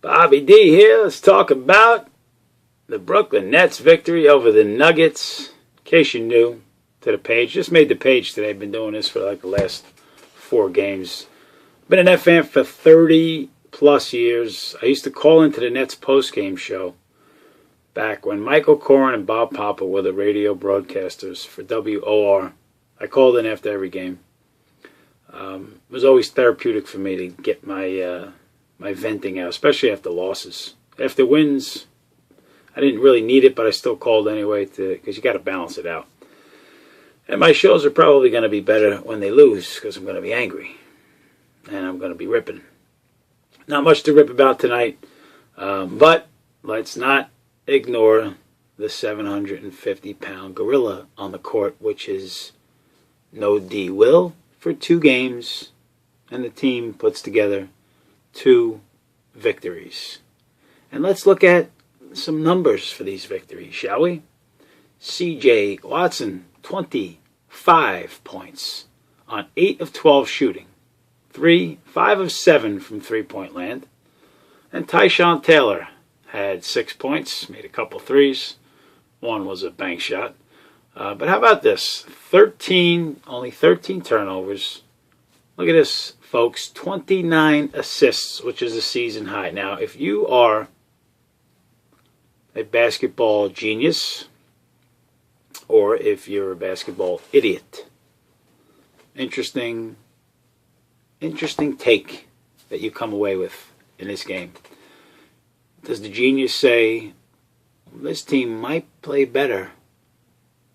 Bobby D here. Let's talk about the Brooklyn Nets victory over the Nuggets. In case you're new to the page, just made the page today. I've been doing this for like the last 4 games. Been a Net fan for 30 plus years. I used to call into the Nets post-game show back when Michael Corrin and Bob Papa were the radio broadcasters for WOR. I called in after every game. It was always therapeutic for me to get my venting out, especially after losses. After wins, I didn't really need it, but I still called anyway because you got to balance it out. And my shows are probably going to be better when they lose because I'm going to be angry and I'm going to be ripping. Not much to rip about tonight, but let's not ignore the 750-pound gorilla on the court, which is no D. Will for 2 games, and the team puts together 2 victories. And let's look at some numbers for these victories, shall we? C.J. Watson, 25 points on 8 of 12 shooting. 5 of 7 from three-point land. And Tyshawn Taylor had 6 points, made a couple threes. One was a bank shot. But how about this? Only 13 turnovers. Look at this, folks. 29 assists, which is a season high. Now, if you are a basketball genius or if you're a basketball idiot, interesting take that you come away with in this game. Does the genius say, this team might play better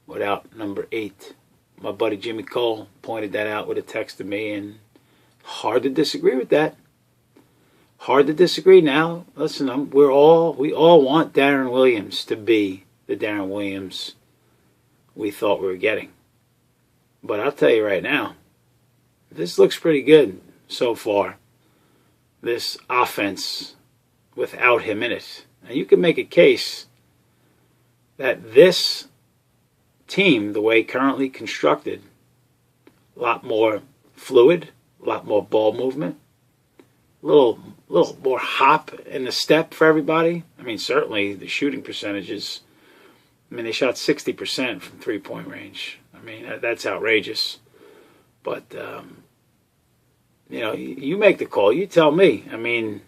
without number 8? My buddy Jimmy Cole pointed that out with a text to me, and hard to disagree with that. Hard to disagree. Now, listen, we all want Darren Williams to be the Darren Williams we thought we were getting. But I'll tell you right now, this looks pretty good so far. This offense without him in it. Now, you can make a case that this team, the way currently constructed, a lot more fluid, a lot more ball movement, a little more hop in the step for everybody. I mean, certainly the shooting percentages. I mean, they shot 60% from three-point range. I mean, that's outrageous. But, you make the call. You tell me. I mean,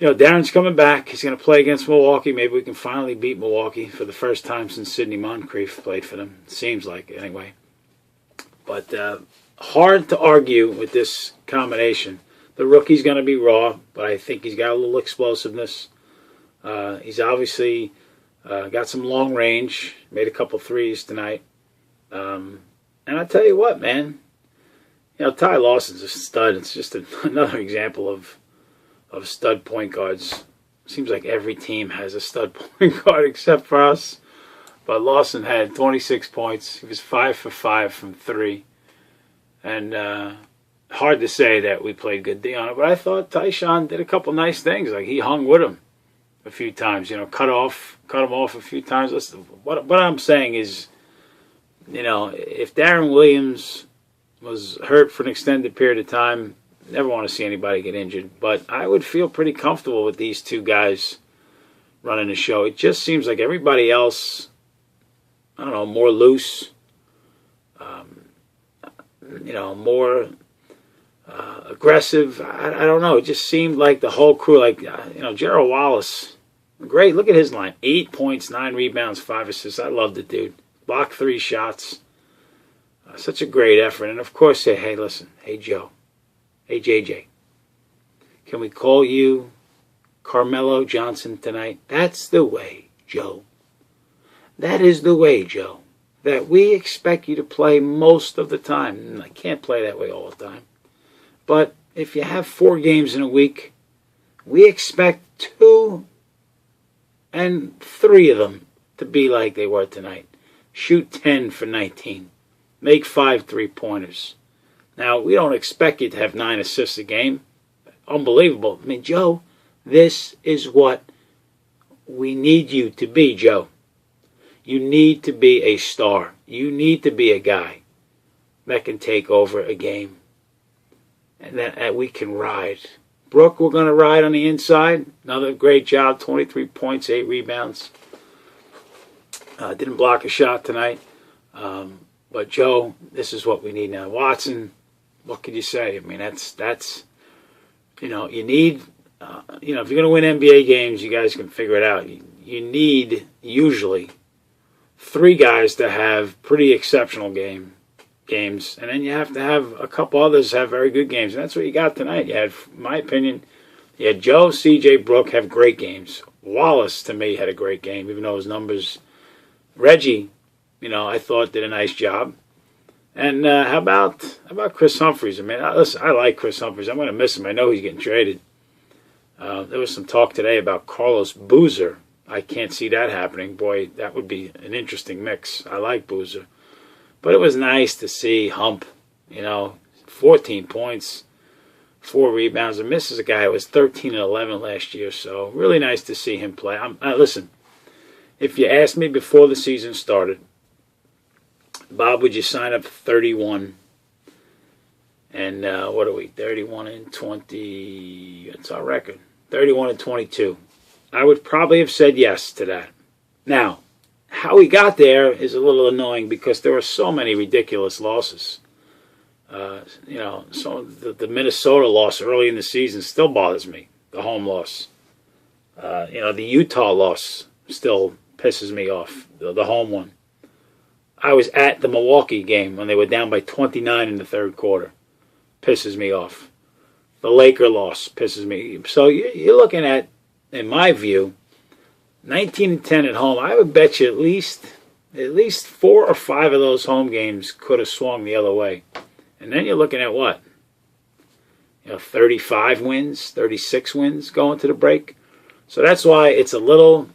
Darren's coming back. He's going to play against Milwaukee. Maybe we can finally beat Milwaukee for the first time since Sidney Moncrief played for them. It seems like, anyway. But hard to argue with this combination. The rookie's going to be raw, but I think he's got a little explosiveness. He's obviously got some long range. Made a couple threes tonight. And I tell you what, man. Ty Lawson's a stud. It's just another example of stud point guards. Seems like every team has a stud point guard except for us. But Lawson had 26 points. He was 5 for 5 from 3. And hard to say that we played good D on it. But I thought Tyshawn did a couple nice things. Like, he hung with him a few times. Cut him off a few times. Listen, what I'm saying is, if Darren Williams was hurt for an extended period of time, never want to see anybody get injured. But I would feel pretty comfortable with these 2 guys running the show. It just seems like everybody else, I don't know, more loose, more aggressive. I don't know. It just seemed like the whole crew, Gerald Wallace, great. Look at his line. 8 points, 9 rebounds, 5 assists. I love the dude. Blocked 3 shots. Such a great effort. And, of course, hey, listen. Hey, Joe. Hey, JJ. Can we call you Carmelo Johnson tonight? That's the way, Joe. That is the way, Joe, that we expect you to play most of the time. And I can't play that way all the time. But if you have 4 games in a week, we expect 2 and 3 of them to be like they were tonight. Shoot 10 for 19. Make 5 3-pointers. Now, we don't expect you to have 9 assists a game. Unbelievable. I mean, Joe, this is what we need you to be, Joe. You need to be a star. You need to be a guy that can take over a game and that we can ride Brook, we're going to ride on the inside. Another great job, 23 points, 8 rebounds. Didn't block a shot tonight. But Joe, this is what we need now. Watson, what could you say? I mean, that's you need, if you're going to win NBA games, you guys can figure it out. You need, usually, 3 guys to have pretty exceptional games, and then you have to have a couple others have very good games, and that's what you got tonight. You had, in my opinion, you had Joe, CJ, Brook have great games. Wallace, to me, had a great game, even though his numbers. Reggie, I thought did a nice job. And how about Chris Humphries? I mean, listen, I like Chris Humphries. I'm going to miss him. I know he's getting traded. There was some talk today about Carlos Boozer. I can't see that happening. Boy, that would be an interesting mix. I like Boozer. But it was nice to see Hump, 14 points, 4 rebounds. And misses a guy who was 13 and 11 last year. So really nice to see him play. Listen, if you asked me before the season started, Bob, would you sign up for 31? And what are we? 31 and 20. That's our record. 31 and 22. I would probably have said yes to that. Now, how he got there is a little annoying because there were so many ridiculous losses. So the Minnesota loss early in the season still bothers me. The home loss. The Utah loss still pisses me off. The home one. I was at the Milwaukee game when they were down by 29 in the third quarter. Pisses me off. The Laker loss pisses me. So you're looking at, in my view, 19 and 10 at home. I would bet you at least 4 or 5 of those home games could have swung the other way. And then you're looking at what? 35 wins, 36 wins going to the break. So that's why it's a little,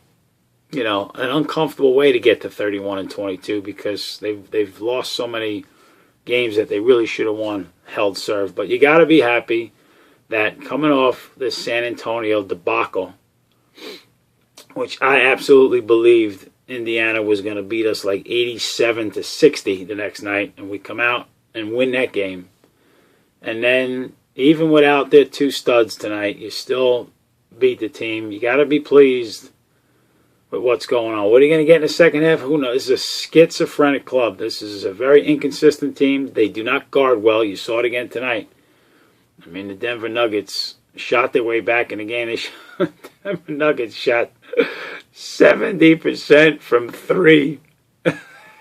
an uncomfortable way to get to 31 and 22 because they've lost so many games that they really should have won, held serve. But you got to be happy that coming off this San Antonio debacle, which I absolutely believed Indiana was going to beat us like 87-60 the next night, and we come out and win that game. And then even without their 2 studs tonight, you still beat the team. You got to be pleased with what's going on. What are you going to get in the second half? Who knows? This is a schizophrenic club. This is a very inconsistent team. They do not guard well. You saw it again tonight. I mean, the Denver Nuggets shot their way back in the game. The Denver Nuggets shot 70% from 3.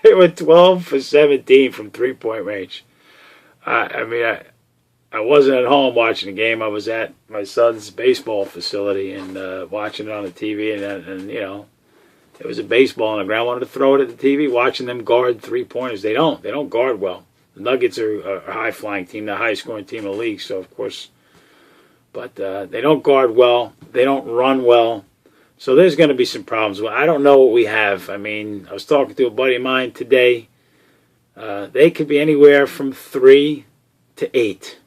They were 12 for 17 from 3-point range. I wasn't at home watching the game. I was at my son's baseball facility and watching it on the TV, and it was a baseball on the ground. I wanted to throw it at the TV, watching them guard 3-pointers. They don't guard well. The Nuggets are a high-flying team, the highest-scoring team in the league, so of course. But they don't guard well. They don't run well. So there's going to be some problems. Well, I don't know what we have. I mean, I was talking to a buddy of mine today. They could be anywhere from 3 to 8.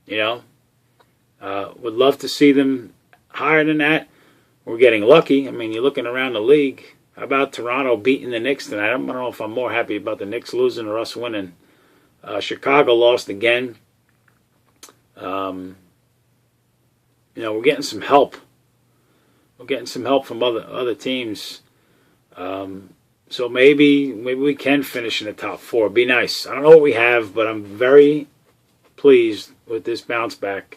Would love to see them higher than that. We're getting lucky. I mean, you're looking around the league. How about Toronto beating the Knicks tonight? I don't know if I'm more happy about the Knicks losing or us winning. Chicago lost again. We're getting some help. We're getting some help from other teams. So maybe we can finish in the top 4. It'd be nice. I don't know what we have, but I'm very pleased with this bounce back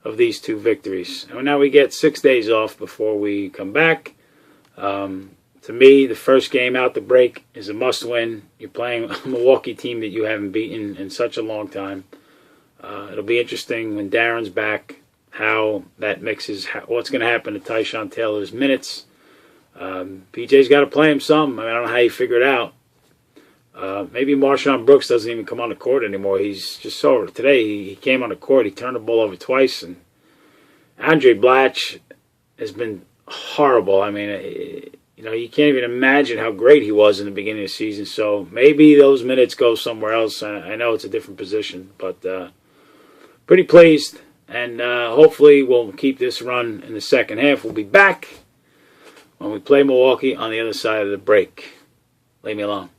of these 2 victories. And now we get 6 days off before we come back. To me, the first game out the break is a must-win. You're playing a Milwaukee team that you haven't beaten in such a long time. It'll be interesting when Darren's back, how that mixes, what's going to happen to Tyshawn Taylor's minutes. PJ's got to play him some. I don't know how you figure it out. Maybe Marshawn Brooks doesn't even come on the court anymore. He's just so... Today, he came on the court. He turned the ball over twice. And Andre Blatch has been horrible. I mean, you can't even imagine how great he was in the beginning of the season. So maybe those minutes go somewhere else. I know it's a different position. But pretty pleased. And hopefully we'll keep this run in the second half. We'll be back when we play Milwaukee on the other side of the break. Leave me alone.